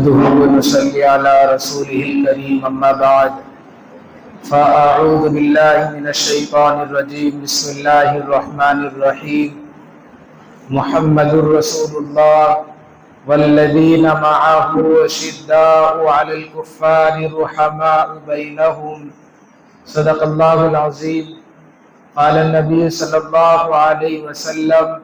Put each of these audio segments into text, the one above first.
نحمده ونصلي على رسوله الكريم أما بعد فأعوذ بالله من الشيطان الرجيم بسم الله الرحمن الرحيم محمد رسول الله والذين معه أشداء على الكفار رحماء بينهم صدق الله العظيم قال النبي صلى الله عليه وسلم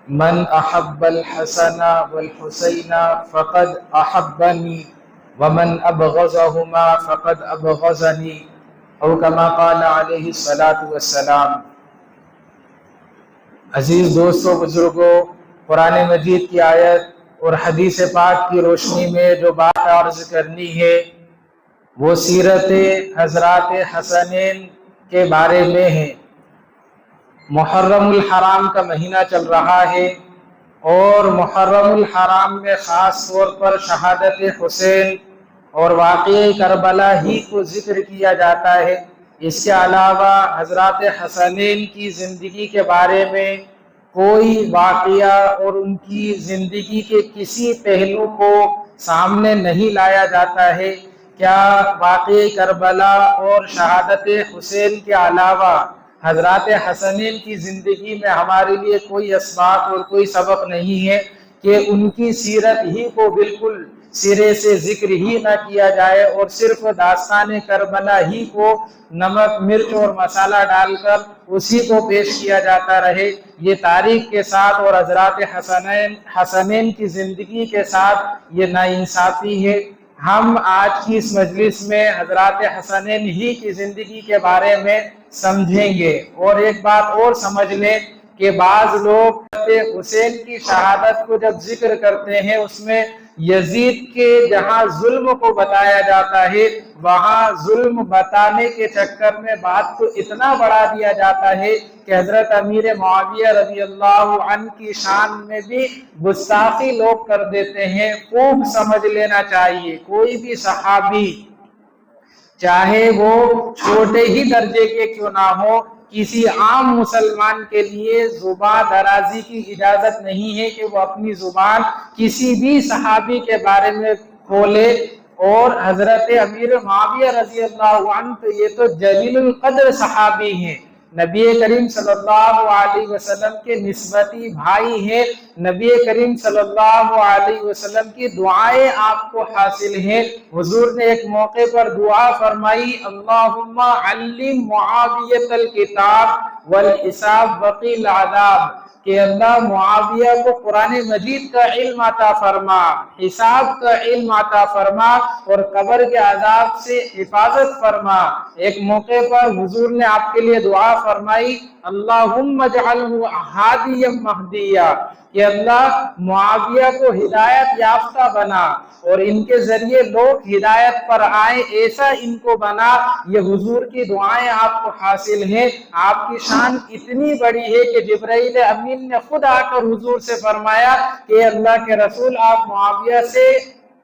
من احب الحسن والحسین فقد احبنی ومن ابغضهما فقد ابغضنی او کما قال علیہ الصلاۃ والسلام۔ عزیز دوستو، بزرگوں، قرآن مجید کی آیت اور حدیث پاک کی روشنی میں جو بات عرض کرنی ہے وہ سیرت حضرات حسنین کے بارے میں ہے۔ محرم الحرام کا مہینہ چل رہا ہے اور محرم الحرام میں خاص طور پر شہادت حسین اور واقعہ کربلا ہی کو ذکر کیا جاتا ہے۔ اس کے علاوہ حضرات حسنین کی زندگی کے بارے میں کوئی واقعہ اور ان کی زندگی کے کسی پہلو کو سامنے نہیں لایا جاتا ہے۔ کیا واقعہ کربلا اور شہادت حسین کے علاوہ حضرات حسنین کی زندگی میں ہمارے لیے کوئی اسباق اور کوئی سبق نہیں ہے کہ ان کی سیرت ہی کو بالکل سرے سے ذکر ہی نہ کیا جائے اور صرف داستان کربلا ہی کو نمک مرچ اور مسالہ ڈال کر اسی کو پیش کیا جاتا رہے؟ یہ تاریخ کے ساتھ اور حضرات حسنین کی زندگی کے ساتھ یہ ناانصافی ہے۔ ہم آج کی اس مجلس میں حضرات حسنین ہی کی زندگی کے بارے میں سمجھیں گے، اور ایک بات اور سمجھ لیں کہ بعض لوگ حسین کی شہادت کو جب ذکر کرتے ہیں اس میں یزید کے جہاں ظلم کو بتایا جاتا ہے وہاں ظلم بتانے کے چکر میں بات کو اتنا بڑھا دیا جاتا ہے کہ حضرت امیر معاویہ رضی اللہ عنہ کی شان میں بھی گستاخی لوگ کر دیتے ہیں۔ خوب سمجھ لینا چاہیے، کوئی بھی صحابی چاہے وہ چھوٹے ہی درجے کے کیوں نہ ہو، کسی عام مسلمان کے لیے زبان درازی کی اجازت نہیں ہے کہ وہ اپنی زبان کسی بھی صحابی کے بارے میں کھولے۔ اور حضرت امیر معاویہ رضی اللہ عنہ یہ تو جلیل القدر صحابی ہیں، نبی کریم صلی اللہ علیہ وسلم کے نسبتی بھائی ہیں، نبی کریم صلی اللہ علیہ وسلم کی دعائیں آپ کو حاصل ہیں۔ حضور نے ایک موقع پر دعا فرمائی، اللہم علم معاویۃ الکتاب والحساب وقی العذاب، کہ اللہ معاویہ کو قرآن مجید کا علم عطا فرما، حساب کا علم عطا فرما اور قبر کے عذاب سے حفاظت فرما۔ ایک موقع پر حضور نے آپ کے لیے دعا فرمائی، اللہم اجعلہ ہادیا مہدیا، کہ اللہ معاویہ کو ہدایت یافتہ بنا اور ان کے ذریعے لوگ ہدایت پر آئیں، ایسا ان کو بنا۔ یہ حضور کی دعائیں آپ کو حاصل ہیں۔ آپ کی شان اتنی بڑی ہے کہ جبرائیل امین نے خود آ کر حضور سے فرمایا کہ اللہ کے رسول آپ معاویہ سے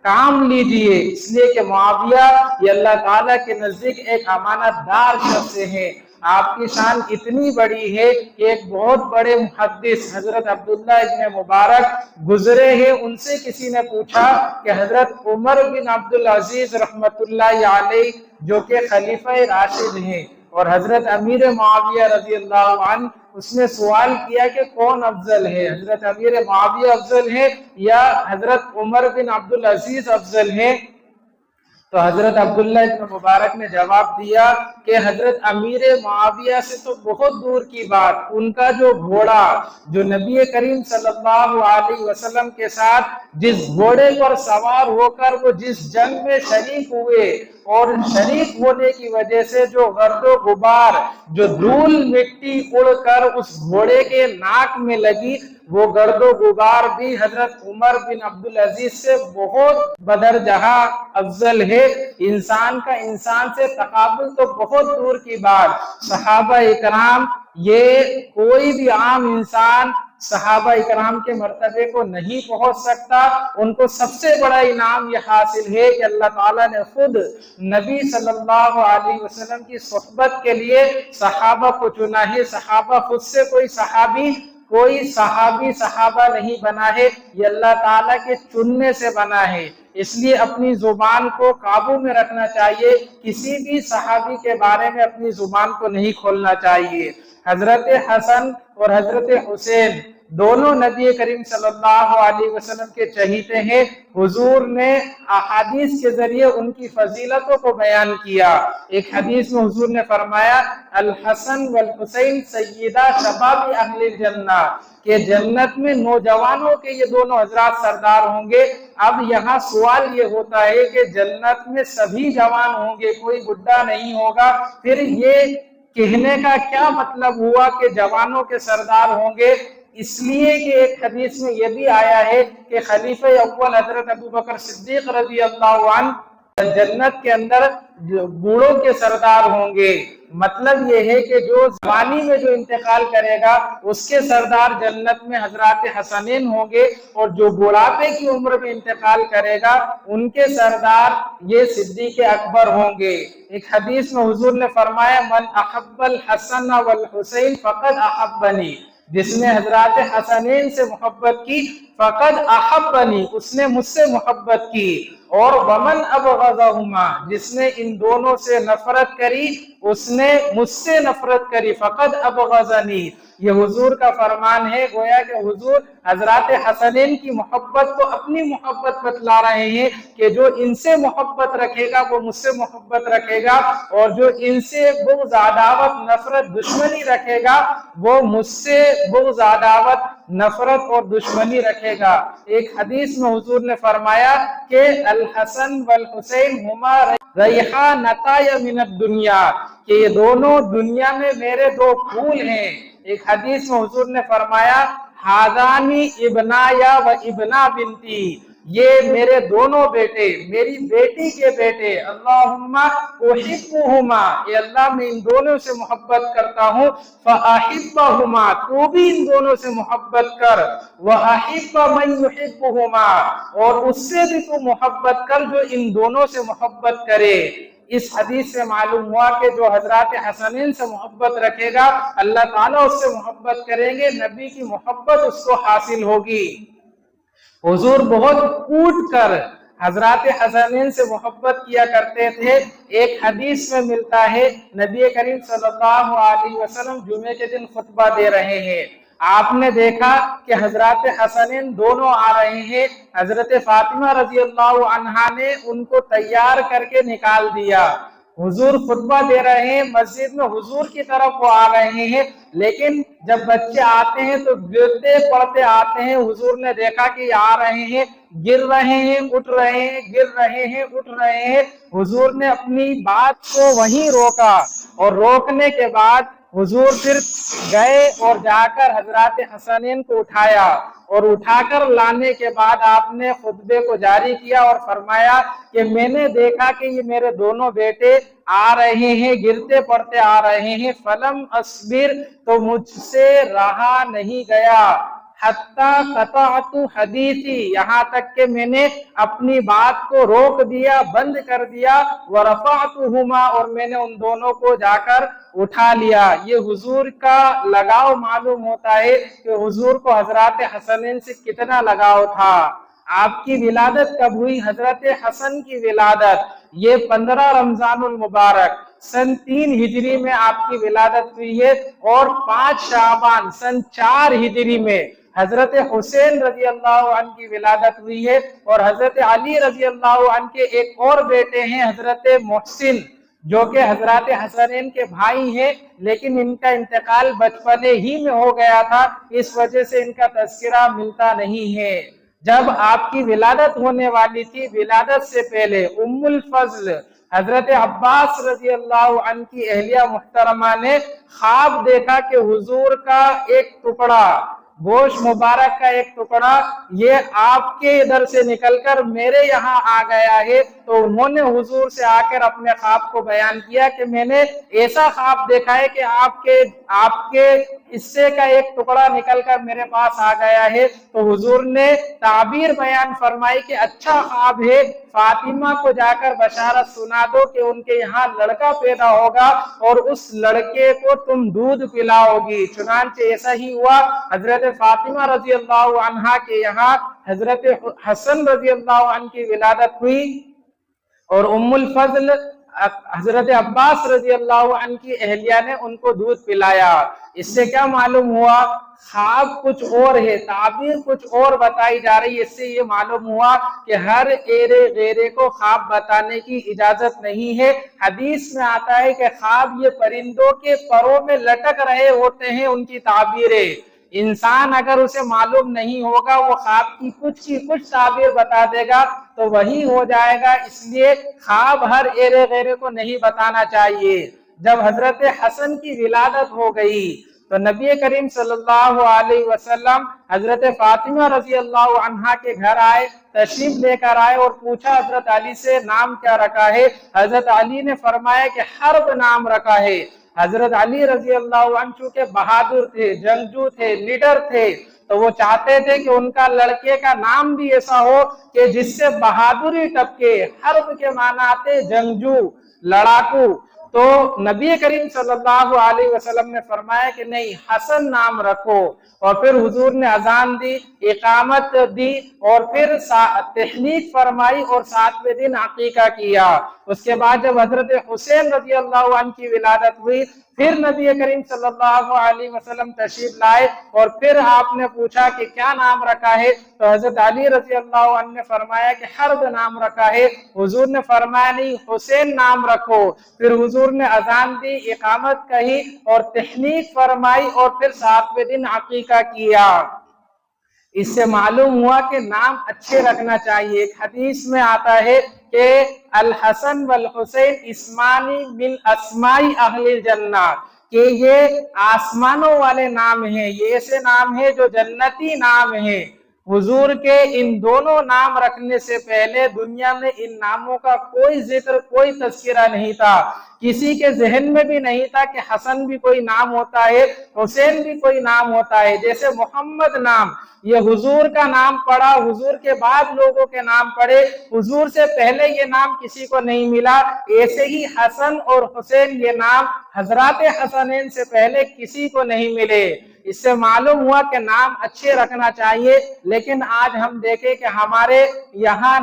کام لیجئے، اس لیے کہ معاویہ یہ اللہ تعالیٰ کے نزدیک ایک امانت دار شخص ہیں۔ آپ کی شان اتنی بڑی ہے کہ ایک بہت بڑے محدث حضرت عبداللہ ابن مبارک گزرے ہیں، ان سے کسی نے پوچھا کہ حضرت عمر بن عبدالعزیز رحمت اللہ علیہ جو کہ خلیفہ راشد ہیں اور حضرت امیر معاویہ رضی اللہ عنہ، اس نے سوال کیا کہ کون افضل ہے، حضرت امیر معاویہ افضل ہے یا حضرت عمر بن عبدالعزیز افضل ہے؟ تو حضرت عبداللہ ابن مبارک نے جواب دیا کہ حضرت امیر معاویہ سے تو بہت دور کی بات، ان کا جو گھوڑا جو نبی کریم صلی اللہ علیہ وسلم کے ساتھ جس گھوڑے پر سوار ہو کر وہ جس جنگ میں شریک ہوئے اور شریک ہونے کی وجہ سے جو گرد و غبار جو دھول مٹی اڑ کر اس گھوڑے کے ناک میں لگی، وہ گرد و غبار بھی حضرت عمر بن عبدالعزیز سے بہت بدرجہ افضل ہے۔ انسان کا انسان سے تقابل تو بہت دور کی بات۔ صحابہ اکرام، یہ کوئی بھی عام انسان صحابہ اکرام کے مرتبے کو نہیں پہنچ سکتا۔ ان کو سب سے بڑا انعام یہ حاصل ہے کہ اللہ تعالیٰ نے خود نبی صلی اللہ علیہ وسلم کی صحبت کے لیے صحابہ کو چنا ہے۔ صحابہ خود سے کوئی صحابی کوئی صحابی صحابہ نہیں بنا ہے، یہ اللہ تعالیٰ کے چننے سے بنا ہے۔ اس لیے اپنی زبان کو قابو میں رکھنا چاہیے، کسی بھی صحابی کے بارے میں اپنی زبان کو نہیں کھولنا چاہیے۔ حضرت حسن اور حضرت حسین دونوں نبی کریم صلی اللہ علیہ وسلم کے چہیتے ہیں۔ حضور نے احادیث کے ذریعے ان کی فضیلتوں کو بیان کیا۔ ایک حدیث میں حضور نے فرمایا الحسن والحسین سیدہ شباب اہل الجنہ، کہ جنت میں نوجوانوں کے یہ دونوں حضرات سردار ہوں گے۔ اب یہاں سوال یہ ہوتا ہے کہ جنت میں سبھی جوان ہوں گے، کوئی بڈھا نہیں ہوگا، پھر یہ کہنے کا کیا مطلب ہوا کہ جوانوں کے سردار ہوں گے؟ اس لیے کہ ایک حدیث میں یہ بھی آیا ہے کہ خلیفہ اول حضرت ابوبکر صدیق رضی اللہ عنہ جنت کے اندر بوڑھوں کے سردار ہوں گے۔ مطلب یہ ہے کہ جو جوانی میں جو انتقال کرے گا اس کے سردار جنت میں حضرات حسنین ہوں گے، اور جو بڑھاپے کی عمر میں انتقال کرے گا ان کے سردار یہ صدیق اکبر ہوں گے۔ ایک حدیث میں حضور نے فرمایا من احب الحسن والحسین فقد احبنی، جس نے حضرات حسنین سے محبت کی فقد احبنی، اس نے مجھ سے محبت کی، اور ومن ابغضہما، جس نے ان دونوں سے نفرت کری اس نے مجھ سے نفرت کری فقد ابغضنی۔ یہ حضور کا فرمان ہے، گویا کہ حضور حضرات حسنین کی محبت کو اپنی محبت بتلا رہے ہیں کہ جو ان سے محبت رکھے گا وہ مجھ سے محبت رکھے گا، اور جو ان سے بغض عداوت نفرت دشمنی رکھے گا وہ مجھ سے بغض عداوت نفرت اور دشمنی رکھے گا۔ ایک حدیث میں حضور نے فرمایا کہ الحسن والحسین ہما ریحانتای من الدنیا، کہ یہ دونوں دنیا میں میرے دو پھول ہیں۔ ایک حدیث میں حضور نے فرمایا ہذانی ابنایا و ابنا بنتی، یہ میرے دونوں بیٹے، میری بیٹی کے بیٹے، اللہم احبہما، اے اللہ میں ان دونوں سے محبت کرتا ہوں، فاحبہما، تو بھی ان دونوں سے محبت کر، واحب من یحبہما، اور اس سے بھی تو محبت کر جو ان دونوں سے محبت کرے۔ اس حدیث سے معلوم ہوا کہ جو حضرات حسنین سے محبت رکھے گا اللہ تعالیٰ اس سے محبت کریں گے، نبی کی محبت اس کو حاصل ہوگی۔ حضور بہت کوٹ کر حضرات حسنین سے محبت کیا کرتے تھے۔ ایک حدیث میں ملتا ہے نبی کریم صلی اللہ علیہ وسلم جمعے کے دن خطبہ دے رہے ہیں، آپ نے دیکھا کہ حضرات حسنین دونوں آ رہے ہیں، حضرت فاطمہ رضی اللہ عنہا نے ان کو تیار کر کے نکال دیا۔ حضور خطبہ دے رہے ہیں، مسجد میں حضور کی طرف وہ آ رہے ہیں، لیکن جب بچے آتے ہیں تو گرتے پڑتے آتے ہیں۔ حضور نے دیکھا کہ یہ آ رہے ہیں، گر رہے ہیں اٹھ رہے ہیں، گر رہے ہیں اٹھ رہے ہیں۔ حضور نے اپنی بات کو وہیں روکا، اور روکنے کے بعد حضور پھر گئے اور جا کر حضرات حسنین کو اٹھایا، اور اٹھا کر لانے کے بعد آپ نے خطبے کو جاری کیا اور فرمایا کہ میں نے دیکھا کہ یہ میرے دونوں بیٹے آ رہے ہیں، گرتے پڑتے آ رہے ہیں، فلم اصبر، تو مجھ سے رہا نہیں گیا، حتی قطعت حدیثی، یہاں تک کہ میں نے اپنی بات کو روک دیا، بند کر دیا، ورفعتہما، اور میں نے ان دونوں کو جا کر اٹھا لیا۔ یہ حضور کا لگاؤ معلوم ہوتا ہے کہ حضور کو حضرات حسنین سے کتنا لگاؤ تھا۔ آپ کی ولادت کب ہوئی؟ حضرت حسن کی ولادت یہ 15 رمضان المبارک سن 3 ہجری میں آپ کی ولادت ہوئی ہے، اور 5 شعبان سن 4 ہجری میں حضرت حسین رضی اللہ عنہ کی ولادت ہوئی ہے، اور حضرت علی رضی اللہ عنہ کے ایک اور بیٹے ہیں حضرت محسن، جو کہ حضرات حسنین کے بھائی ہیں، لیکن ان کا انتقال بچپنے ہی میں ہو گیا تھا، اس وجہ سے ان کا تذکرہ ملتا نہیں ہے۔ جب آپ کی ولادت ہونے والی تھی، ولادت سے پہلے ام الفضل حضرت عباس رضی اللہ عنہ کی اہلیہ محترمہ نے خواب دیکھا کہ حضور کا ایک ٹکڑا، گوشت مبارک کا ایک ٹکڑا، یہ آپ کے ادھر سے نکل کر میرے یہاں آ گیا ہے۔ تو انہوں نے حضور سے آ کر اپنے خواب کو بیان کیا کہ میں نے ایسا خواب دیکھا ہے کہ آپ کے حصے کا ایک ٹکڑا نکل کر میرے پاس آ گیا ہے۔ تو حضور نے تعبیر بیان فرمائی کہ اچھا خواب ہے، فاطمہ کو جا کر بشارت سنا دو کہ ان کے یہاں لڑکا پیدا ہوگا اور اس لڑکے کو تم دودھ پلاؤ گی۔ چنانچہ ایسا ہی ہوا، حضرت فاطمہ رضی اللہ عنہا کے یہاں حضرت حسن رضی اللہ عنہ کی ولادت ہوئی اور ام الفضل حضرت عباس رضی اللہ عنہ کی اہلیہ نے ان کو دودھ پلایا۔ اس سے کیا معلوم ہوا؟ خواب کچھ اور ہے، تعبیر کچھ اور بتائی جا رہی ہے۔ اس سے یہ معلوم ہوا کہ ہر ایرے غیرے کو خواب بتانے کی اجازت نہیں ہے۔ حدیث میں آتا ہے کہ خواب یہ پرندوں کے پروں میں لٹک رہے ہوتے ہیں، ان کی تعبیریں۔ انسان اگر اسے معلوم نہیں ہوگا، وہ خواب کی کچھ تعبیر بتا دے گا تو وہی ہو جائے گا۔ اس لیے خواب ہر ایرے غیرے کو نہیں بتانا چاہیے۔ جب حضرت حسن کی ولادت ہو گئی تو نبی کریم صلی اللہ علیہ وسلم حضرت فاطمہ رضی اللہ عنہا کے گھر آئے، تشریف لے کر آئے اور پوچھا حضرت علی سے نام کیا رکھا ہے؟ حضرت علی نے فرمایا کہ حرب نام رکھا ہے۔ حضرت علی رضی اللہ عنہ چونکہ بہادر تھے، جنگجو تھے، لیڈر تھے، تو وہ چاہتے تھے کہ ان کا لڑکے کا نام بھی ایسا ہو کہ جس سے بہادری ٹپکے۔ حرب کے معنی آتے جنگجو، لڑاکو۔ تو نبی کریم صلی اللہ علیہ وسلم نے فرمایا کہ نہیں، حسن نام رکھو۔ اور پھر حضور نے اذان دی، اقامت دی اور پھر تحنیک فرمائی اور 7ویں دن عقیقہ کیا۔ اس کے بعد جب حضرت حسین رضی اللہ عنہ کی ولادت ہوئی، پھر نبی کریم صلی اللہ علیہ وسلم تشریف لائے اور پھر آپ نے پوچھا کہ کیا نام رکھا ہے؟ تو حضرت علی رضی اللہ عنہ نے فرمایا کہ حرب نام رکھا ہے۔ حضور نے فرمایا نہیں، حسین نام رکھو۔ پھر حضور نے اذان دی، اقامت کہی اور تحنیک فرمائی اور پھر 7ویں دن عقیقہ کیا۔ اس سے معلوم ہوا کہ نام اچھے رکھنا چاہیے۔ ایک حدیث میں آتا ہے کہ الحسن والحسین اسمانی من اسماء اہل الجنہ، کہ یہ آسمانوں والے نام ہیں، یہ ایسے نام ہیں جو جنتی نام ہیں۔ حضور کے ان دونوں نام رکھنے سے پہلے دنیا میں ان ناموں کا کوئی ذکر، کوئی تذکرہ نہیں تھا۔ کسی کے ذہن میں بھی نہیں تھا کہ حسن بھی کوئی نام ہوتا ہے، حسین بھی کوئی نام ہوتا ہے۔ جیسے محمد نام، یہ حضور کا نام پڑا، حضور کے بعد لوگوں کے نام پڑے، حضور سے پہلے یہ نام کسی کو نہیں ملا۔ ایسے ہی حسن اور حسین یہ نام حضرات حسنین سے پہلے کسی کو نہیں ملے۔ اس سے معلوم ہوا کہ نام اچھے رکھنا چاہیے۔ لیکن آج ہم دیکھیں کہ ہمارے یہاں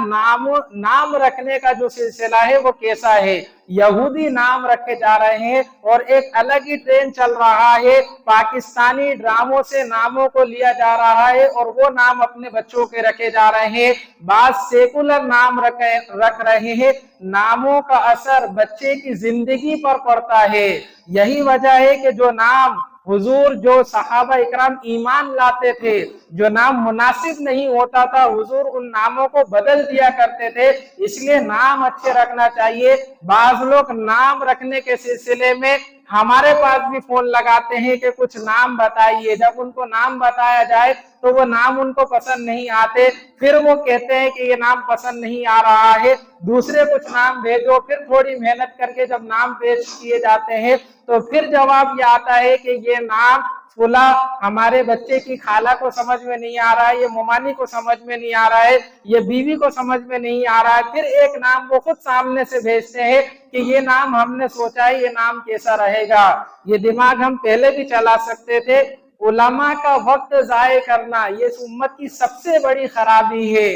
نام رکھنے کا جو سلسلہ ہے وہ کیسا ہے۔ یہودی نام رکھے جا رہے ہیں اور ایک الگ ہی ٹرینڈ چل رہا ہے۔ پاکستانی ڈراموں سے ناموں کو لیا جا رہا ہے اور وہ نام اپنے بچوں کے رکھے جا رہے ہیں۔ بعض سیکولر نام رکھ رہے ہیں۔ ناموں کا اثر بچے کی زندگی پر پڑتا ہے۔ یہی وجہ ہے کہ جو نام حضور، جو صحابہ اکرام ایمان لاتے تھے، جو نام مناسب نہیں ہوتا تھا، حضور ان ناموں کو بدل دیا کرتے تھے۔ اس لیے نام اچھے رکھنا چاہیے۔ بعض لوگ نام رکھنے کے سلسلے میں ہمارے پاس بھی فون لگاتے ہیں کہ کچھ نام بتائیے۔ جب ان کو نام بتایا جائے تو وہ نام ان کو پسند نہیں آتے، پھر وہ کہتے ہیں کہ یہ نام پسند نہیں آ رہا ہے، دوسرے کچھ نام بھیجو۔ پھر تھوڑی محنت کر کے جب نام پیش کیے جاتے ہیں تو پھر جواب یہ آتا ہے کہ یہ نام فلاں ہمارے بچے کی خالہ کو سمجھ میں نہیں آ رہا ہے، یہ ممانی کو سمجھ میں نہیں آ رہا ہے، یہ بیوی کو سمجھ میں نہیں آ رہا ہے۔ پھر ایک نام وہ خود سامنے سے بھیجتے ہیں کہ یہ نام ہم نے سوچا ہے، یہ نام کیسا رہے گا۔ یہ دماغ ہم پہلے بھی چلا سکتے تھے۔ علماء کا وقت ضائع کرنا یہ اس امت کی سب سے بڑی خرابی ہے۔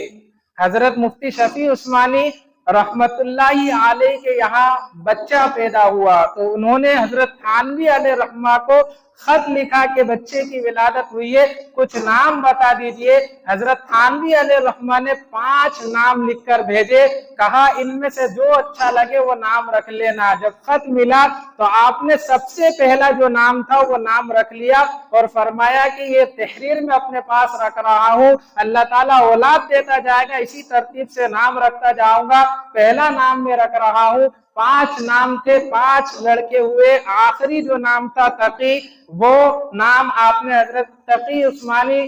حضرت مفتی شفیع عثمانی رحمت اللہ علیہ کے یہاں بچہ پیدا ہوا تو انہوں نے حضرت تھانوی علیہ رحمہ کو خط لکھا کہ بچے کی ولادت ہوئی ہے، کچھ نام بتا دیجئے۔ حضرت تھانوی علیہ رحمہ نے 5 نام لکھ کر بھیجے، کہا ان میں سے جو اچھا لگے وہ نام رکھ لینا۔ جب خط ملا تو آپ نے سب سے پہلا جو نام تھا وہ نام رکھ لیا اور فرمایا کہ یہ تحریر میں اپنے پاس رکھ رہا ہوں، اللہ تعالیٰ اولاد دیتا جائے گا، اسی ترتیب سے نام رکھتا جاؤں گا۔ پہلا نام میں رکھ رہا ہوں۔ 5 نام تھے، 5 لڑکے ہوئے۔ آخری جو نام تھا تقی، وہ نام آپ نے حضرت تقی عثمانی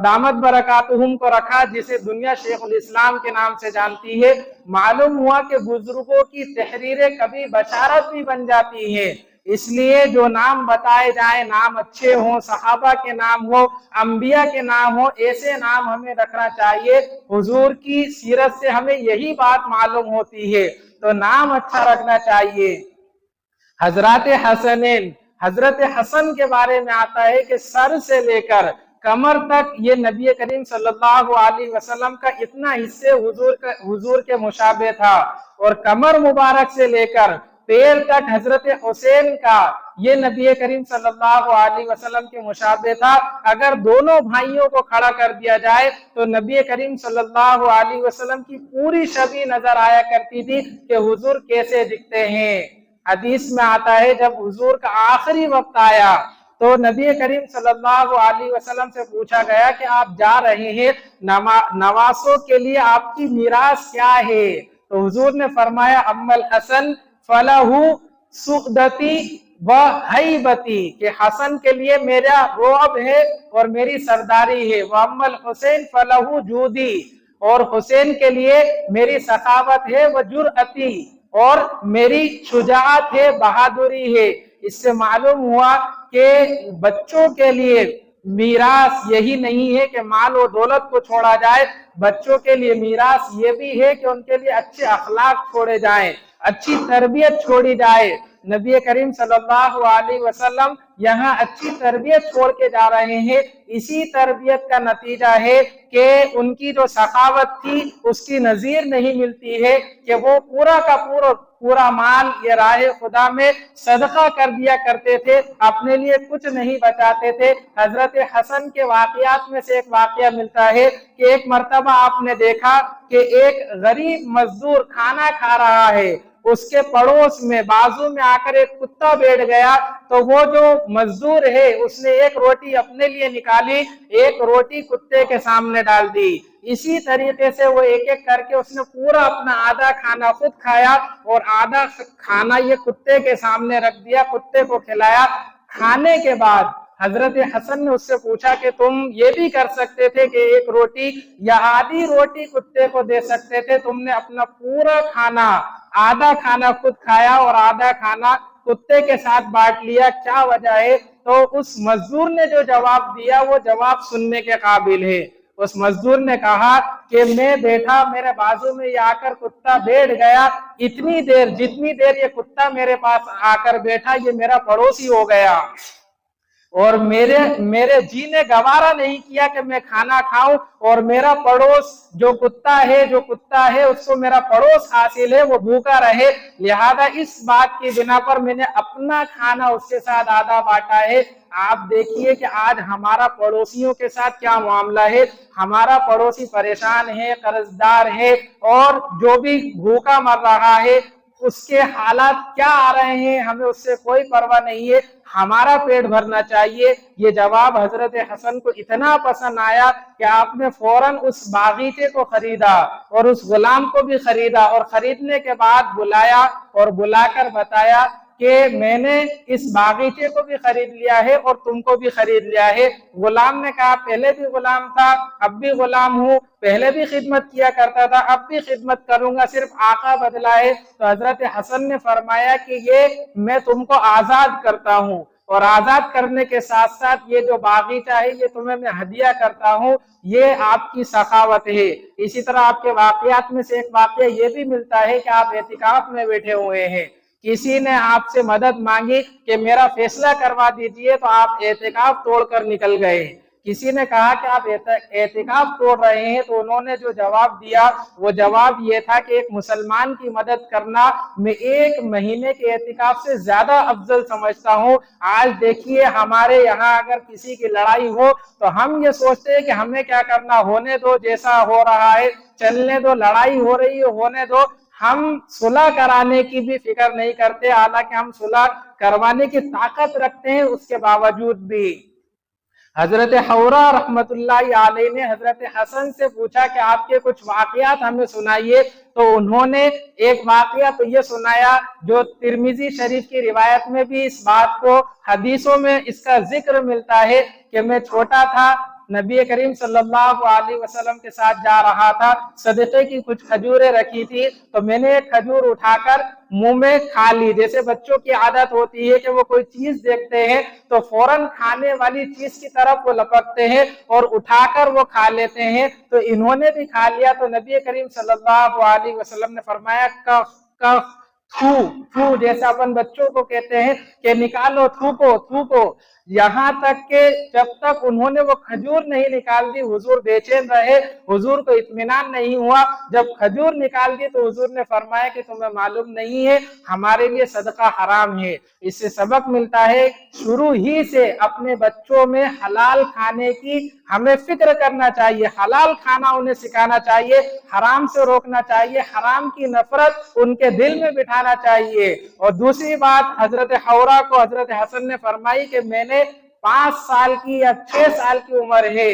دامت برکاتہم کو رکھا، جسے دنیا شیخ الاسلام کے نام سے جانتی ہے۔ معلوم ہوا کہ بزرگوں کی تحریریں کبھی بشارت بھی بن جاتی ہیں۔ اس لیے جو نام بتائے جائیں نام اچھے ہوں، صحابہ کے نام ہو، انبیاء کے نام ہو، ایسے نام ہمیں رکھنا چاہیے۔ حضور کی سیرت سے ہمیں یہی بات معلوم ہوتی ہے، تو نام اچھا رکھنا چاہیے۔ حضرات حسنین، حضرت حسن کے بارے میں آتا ہے کہ سر سے لے کر کمر تک یہ نبی کریم صلی اللہ علیہ وسلم کا اتنا حصے حضور کے مشابہ تھا، اور کمر مبارک سے لے کر پیر تک حضرت حسین کا یہ نبی کریم صلی اللہ علیہ وسلم کے مشابہ تھا۔ اگر دونوں بھائیوں کو کھڑا کر دیا جائے تو نبی کریم صلی اللہ علیہ وسلم کی پوری شبیہ نظر آیا کرتی تھی کہ حضور کیسے دکھتے ہیں۔ حدیث میں آتا ہے جب حضور کا آخری وقت آیا تو نبی کریم صلی اللہ علیہ وسلم سے پوچھا گیا کہ آپ جا رہے ہیں، نواسوں کے لیے آپ کی میراث کیا ہے؟ تو حضور نے فرمایا اما الحسن فلہ سعدتی و ہیبتی، کہ حسن کے لیے میرا رعب ہے اور میری سرداری ہے، واما الحسین فلہ جودی، اور حسین کے لیے میری سخاوت ہے، و جرأتی، اور میری شجاعت ہے، بہادری ہے۔ اس سے معلوم ہوا کہ بچوں کے لیے میراث یہی نہیں ہے کہ مال و دولت کو چھوڑا جائے، بچوں کے لیے میراث یہ بھی ہے کہ ان کے لیے اچھے اخلاق چھوڑے جائیں، اچھی تربیت چھوڑی جائے۔ نبی کریم صلی اللہ علیہ وسلم یہاں اچھی تربیت چھوڑ کے جا رہے ہیں، اسی تربیت کا نتیجہ ہے کہ ان کی جو سخاوت تھی اس کی نظیر نہیں ملتی ہے کہ وہ پورا کا پورا مال یہ راہ خدا میں صدقہ کر دیا کرتے تھے، اپنے لیے کچھ نہیں بچاتے تھے۔ حضرت حسن کے واقعات میں سے ایک واقعہ ملتا ہے کہ ایک مرتبہ آپ نے دیکھا کہ ایک غریب مزدور کھانا کھا رہا ہے، اس کے پڑوس میں بازو میں آ کر ایک کتا بیٹھ گیا، تو وہ جو مزدور ہے اس نے ایک روٹی اپنے لیے نکالی، ایک روٹی کتے کے سامنے ڈال دی۔ اسی طریقے سے وہ ایک ایک کر کے اس نے پورا اپنا آدھا کھانا خود کھایا اور آدھا کھانا یہ کتے کے سامنے رکھ دیا، کتے کو کھلایا۔ کھانے کے بعد حضرت حسن نے اس سے پوچھا کہ تم یہ بھی کر سکتے تھے کہ ایک روٹی یا آدھی روٹی کتے کو دے سکتے تھے، تم نے اپنا پورا کھانا، آدھا کھانا خود کھایا اور آدھا کھانا کتے کے ساتھ بانٹ لیا، کیا وجہ ہے؟ تو اس مزدور نے جو جواب دیا وہ جواب سننے کے قابل ہے۔ اس مزدور نے کہا کہ میں بیٹھا، میرے بازو میں یہ آ کر کتا بیٹھ گیا، اتنی دیر جتنی دیر یہ کتا میرے پاس آ کر بیٹھا یہ میرا پڑوسی ہو گیا، اور میرے جی نے گوارا نہیں کیا کہ میں کھانا کھاؤں اور میرا پڑوس جو کتا ہے اس کو میرا پڑوس حاصل ہے، وہ بھوکا رہے، لہذا اس بات کی بنا پر میں نے اپنا کھانا اس کے ساتھ آدھا بانٹا ہے۔ آپ دیکھیے کہ آج ہمارا پڑوسیوں کے ساتھ کیا معاملہ ہے، ہمارا پڑوسی پریشان ہے، قرضدار ہے، اور جو بھی بھوکا مر رہا ہے اس کے حالات کیا آ رہے ہیں ہمیں اس سے کوئی پرواہ نہیں ہے، ہمارا پیٹ بھرنا چاہیے۔ یہ جواب حضرت حسن کو اتنا پسند آیا کہ آپ نے فوراً اس باغیچے کو خریدا اور اس غلام کو بھی خریدا، اور خریدنے کے بعد بلایا اور بلا کر بتایا کہ میں نے اس باغیچے کو بھی خرید لیا ہے اور تم کو بھی خرید لیا ہے۔ غلام نے کہا پہلے بھی غلام تھا، اب بھی غلام ہوں، پہلے بھی خدمت کیا کرتا تھا، اب بھی خدمت کروں گا، صرف آقا بدلا ہے۔ تو حضرت حسن نے فرمایا کہ یہ میں تم کو آزاد کرتا ہوں، اور آزاد کرنے کے ساتھ ساتھ یہ جو باغیچہ ہے یہ تمہیں میں ہدیہ کرتا ہوں، یہ آپ کی سخاوت ہے۔ اسی طرح آپ کے واقعات میں سے ایک واقعہ یہ بھی ملتا ہے کہ آپ اعتکاف میں بیٹھے ہوئے ہیں، کسی نے آپ سے مدد مانگی کہ میرا فیصلہ کروا دیجئے، تو آپ اعتکاف توڑ کر نکل گئے۔ کسی نے کہا کہ آپ اعتکاف توڑ رہے ہیں، تو انہوں نے جو جواب دیا وہ جواب یہ تھا کہ ایک مسلمان کی مدد کرنا میں 1 مہینے کے اعتکاف سے زیادہ افضل سمجھتا ہوں۔ آج دیکھیے ہمارے یہاں اگر کسی کی لڑائی ہو تو ہم یہ سوچتے ہیں کہ ہمیں کیا کرنا، ہونے دو، جیسا ہو رہا ہے چلنے دو، لڑائی ہو رہی ہے ہونے دو، ہم صلح کرانے کی بھی فکر نہیں کرتے، حالانکہ ہم صلح کروانے کی طاقت رکھتے ہیں، اس کے باوجود بھی۔ حضرت حورہ رحمت اللہ علیہ نے حضرت حسن سے پوچھا کہ آپ کے کچھ واقعات ہمیں سنائیے، تو انہوں نے ایک واقعہ تو یہ سنایا جو ترمذی شریف کی روایت میں بھی اس بات کو حدیثوں میں اس کا ذکر ملتا ہے کہ میں چھوٹا تھا، نبی کریم صلی اللہ علیہ وسلم کے ساتھ جا رہا تھا، صدقے کی کچھ کھجوریں رکھی تھی، تو میں نے ایک کھجور اٹھا کر منہ میں کھا لی. جیسے بچوں کی عادت ہوتی ہے کہ وہ کوئی چیز دیکھتے ہیں تو فوراً کھانے والی چیز کی طرف وہ لپکتے ہیں اور اٹھا کر وہ کھا لیتے ہیں. تو انہوں نے بھی کھا لیا. تو نبی کریم صلی اللہ علیہ وسلم نے فرمایا کف کف تھو تھو، جیسے اپن بچوں کو کہتے ہیں کہ نکالو، تھوکو تھوکو. یہاں تک کہ جب تک انہوں نے وہ کھجور نہیں نکال دی حضور بے چین رہے، حضور کو اطمینان نہیں ہوا. جب کھجور نکال دی تو حضور نے فرمایا کہ تمہیں معلوم نہیں ہے ہمارے لیے صدقہ حرام ہے. اس سے سبق ملتا ہے شروع ہی سے اپنے بچوں میں حلال کھانے کی ہمیں فکر کرنا چاہیے، حلال کھانا انہیں سکھانا چاہیے، حرام سے روکنا چاہیے، حرام کی نفرت ان کے دل میں بٹھانا چاہیے. اور دوسری بات حضرت حورا کو حضرت حسن نے فرمائی کہ میں نے 5 سال کی یا 6 سال کی عمر ہے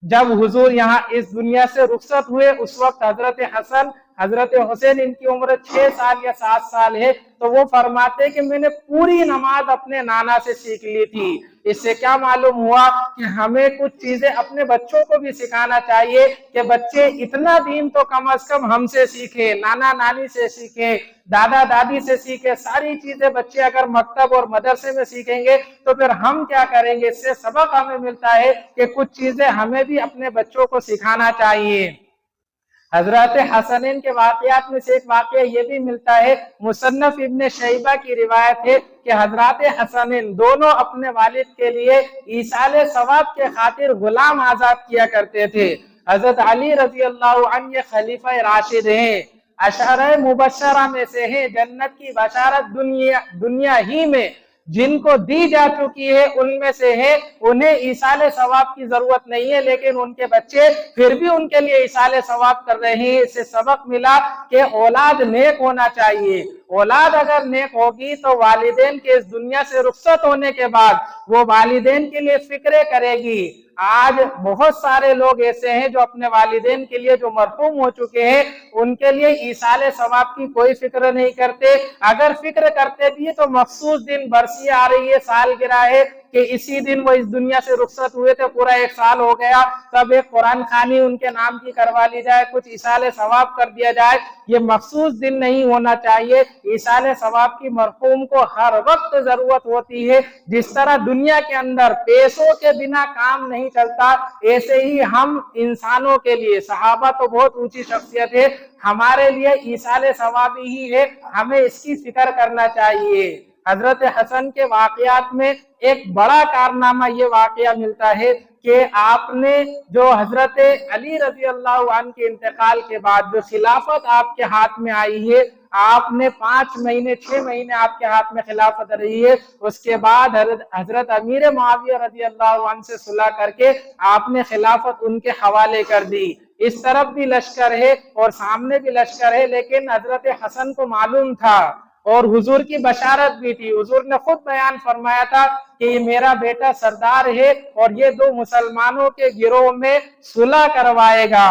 جب حضور یہاں اس دنیا سے رخصت ہوئے، اس وقت حضرت حسن حضرت حسین ان کی عمر 6 سال یا 7 سال ہے. تو وہ فرماتے کہ میں نے پوری نماز اپنے نانا سے سیکھ لی تھی. اس سے کیا معلوم ہوا کہ ہمیں کچھ چیزیں اپنے بچوں کو بھی سکھانا چاہیے کہ بچے اتنا دین تو کم از کم ہم سے سیکھیں، نانا نانی سے سیکھیں، دادا دادی سے سیکھیں. ساری چیزیں بچے اگر مکتب اور مدرسے میں سیکھیں گے تو پھر ہم کیا کریں گے؟ اس سے سبق ہمیں ملتا ہے کہ کچھ چیزیں ہمیں بھی اپنے بچوں کو سکھانا چاہیے. حضرت حسنین کے واقعات میں سے ایک واقعہ یہ بھی ملتا ہے، مصنف ابن شیبہ کی روایت ہے کہ حضرت حسنین دونوں اپنے والد کے لیے ایصال ثواب کے خاطر غلام آزاد کیا کرتے تھے. حضرت علی رضی اللہ عنہ یہ خلیفہ راشد ہیں، عشرہ مبشرہ میں سے ہیں، جنت کی بشارت دنیا ہی میں جن کو دی جا چکی ہے ان میں سے ہے. انہیں ایصال ثواب کی ضرورت نہیں ہے لیکن ان کے بچے پھر بھی ان کے لیے ایصال ثواب کر رہے ہیں. اس سے سبق ملا کہ اولاد نیک ہونا چاہیے. اولاد اگر نیک ہوگی تو والدین کے اس دنیا سے رخصت ہونے کے بعد وہ والدین کے لیے فکرے کرے گی. آج بہت سارے لوگ ایسے ہیں جو اپنے والدین کے لیے جو مرحوم ہو چکے ہیں ان کے لیے ایصال ثواب کی کوئی فکر نہیں کرتے. اگر فکر کرتے بھی تو مخصوص دن برسی آ رہی ہے، سالگرہ ہے کہ اسی دن وہ اس دنیا سے رخصت ہوئے تھے، پورا 1 سال ہو گیا، تب ایک قرآن خوانی ان کے نام کی کروا لی جائے، کچھ ایصال ثواب کر دیا جائے. یہ مخصوص دن نہیں ہونا چاہیے. ایصال ثواب کی مرحوم کو ہر وقت ضرورت ہوتی ہے. جس طرح دنیا کے اندر پیسوں کے بنا کام نہیں چلتا، ایسے ہی ہم انسانوں کے لیے، صحابہ تو بہت اونچی شخصیت ہے، ہمارے لیے ایصال ثواب ہی ہے، ہمیں اس کی فکر کرنا چاہیے. حضرت حسن کے واقعات میں ایک بڑا کارنامہ یہ واقعہ ملتا ہے کہ آپ نے جو حضرت علی رضی اللہ عنہ کے انتقال کے بعد جو خلافت آپ کے ہاتھ میں آئی ہے، آپ نے 5 مہینے 6 مہینے آپ کے ہاتھ میں خلافت رہی ہے. اس کے بعد حضرت امیر معاویہ رضی اللہ عنہ سے صلح کر کے آپ نے خلافت ان کے حوالے کر دی. اس طرف بھی لشکر ہے اور سامنے بھی لشکر ہے، لیکن حضرت حسن کو معلوم تھا اور حضور کی بشارت بھی تھی. حضور نے خود بیان فرمایا تھا کہ یہ میرا بیٹا سردار ہے اور یہ 2 مسلمانوں کے گروہ میں صلح کروائے گا.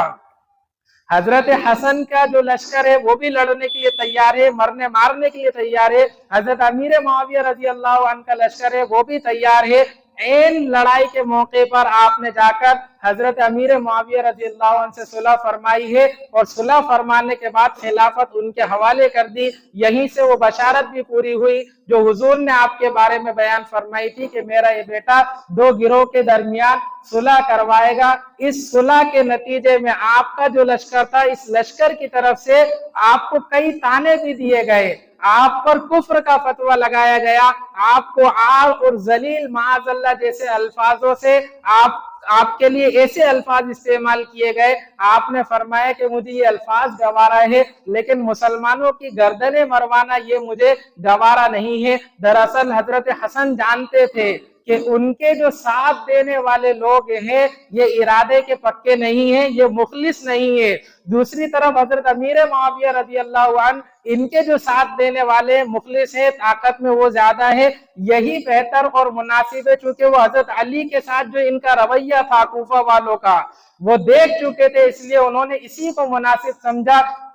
حضرت حسن کا جو لشکر ہے وہ بھی لڑنے کے لیے تیار ہے، مرنے مارنے کے لیے تیار ہے. حضرت امیر معاویہ رضی اللہ عنہ کا لشکر ہے وہ بھی تیار ہے. عین لڑائی کے موقع پر آپ نے جا کر حضرت امیر معاویہ رضی اللہ عنہ سے صلح فرمائی ہے اور صلح فرمانے کے بعد خلافت ان کے حوالے کر دی. یہیں سے وہ بشارت بھی پوری ہوئی جو حضور نے آپ کے بارے میں بیان فرمائی تھی کہ میرا یہ بیٹا 2 گروہ کے درمیان صلح کروائے گا. اس صلح کے نتیجے میں آپ کا جو لشکر تھا، اس لشکر کی طرف سے آپ کو کئی طعنے بھی دیے گئے، آپ پر کفر کا فتویٰ لگایا گیا، آپ کو عار اور ذلیل معاذ اللہ جیسے الفاظوں سے آپ کے لیے ایسے الفاظ استعمال کیے گئے. آپ نے فرمایا کہ مجھے یہ الفاظ گوارا ہے لیکن مسلمانوں کی گردنیں مروانا یہ مجھے گوارا نہیں ہے. دراصل حضرت حسن جانتے تھے کہ ان کے جو ساتھ دینے والے لوگ ہیں یہ ارادے کے پکے نہیں ہیں، یہ مخلص نہیں ہے. دوسری طرف حضرت امیر معاویہ رضی اللہ عنہ ان کے جو ساتھ دینے والے مخلص ہیں، طاقت میں وہ زیادہ ہے. یہی بہتر اور مناسب ہے چونکہ وہ حضرت علی کے ساتھ جو ان کا رویہ تھا کوفہ والوں کا وہ دیکھ چکے تھے، اس لیے انہوں نے اسی کو مناسب سمجھا